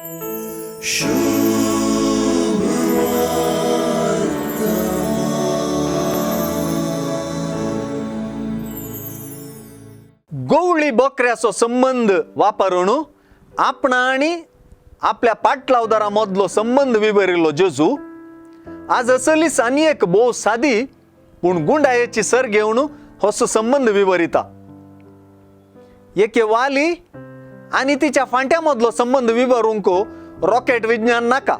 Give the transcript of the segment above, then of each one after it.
गवळी बोकऱ्याचो संबंध वापरून आपणा आणि आपल्या पाटलावदारामधलो संबंध विवरिल्लो जेजू आज असलीच आनी एक भोव सादी पूण गुंडायेची सर घेवन हो संबंध विवरिता. एके वाली आणि तिच्या फांट्यामधलो संबंध विवरूंक रॉकेट विज्ञान नाका.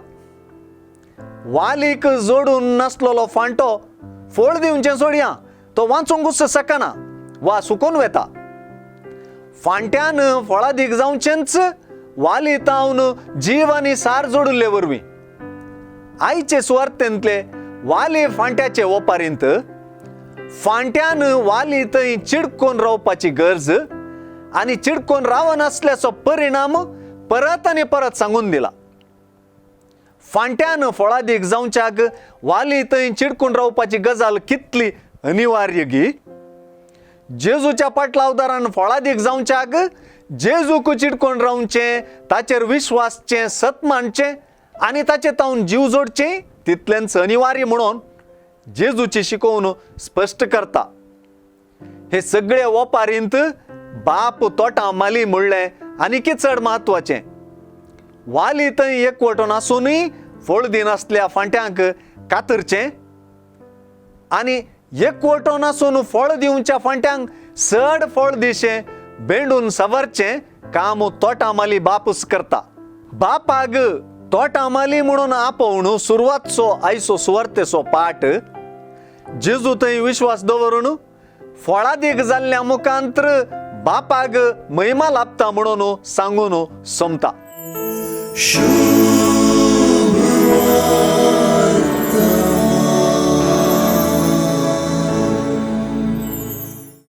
वालीक जोडून नासलेलो फांटो फोड दिवचे सोडया तो वाचूंकच सकना वा सुकून वेता. फांट्यान फळादीक जावचेंच वाली तावन जीव आनी सार जोडुल्ले वरवीं. आईचे सुवार्थेंतले वाली फांट्याचे ओपारींत फांट्यान वाली थंय चिडकोन रावपाची गरज आनी चिडकोन रावनासल्याचो परिणाम परत आनी परत सांगून दिला. फांट्यान फळादीक जावच्याक वाली थंय चिडकून रावपाची गजाल कितली अनिवार्य गी. जेजूच्या पाटलावदारान फळादीक जावच्याक जेजूक चिडकोन रावचें, ताचेर विश्वासचें, सत मानचें आनी ताचे तावन जीव जोडचें तितलेंच अनिवार्य म्हणून जेजूची शिकवण स्पश्ट करता. हे सगळे ओपारींत बाप तोटा माली म्हणलें आनी चड म्हत्वाचें. वाली थंय एकवटून आसूनय फळ दिनासल्या फांट्यांक कातरचें आनी एकवटून आसून फळ दिवच्या फांट्यांक चड फळ दिशें बेंडून सवरचें काम तोटा माली बापूच करता. बापाक तोटा माली म्हणून आपोवन सुरवातचो आयचो सुवार्थेचो पाठ जेजू थंय विश्वास दवरून फळादीक जाल्ल्या मुखांतर बापाक महिमा लाभता म्हणून सांगून सोमता.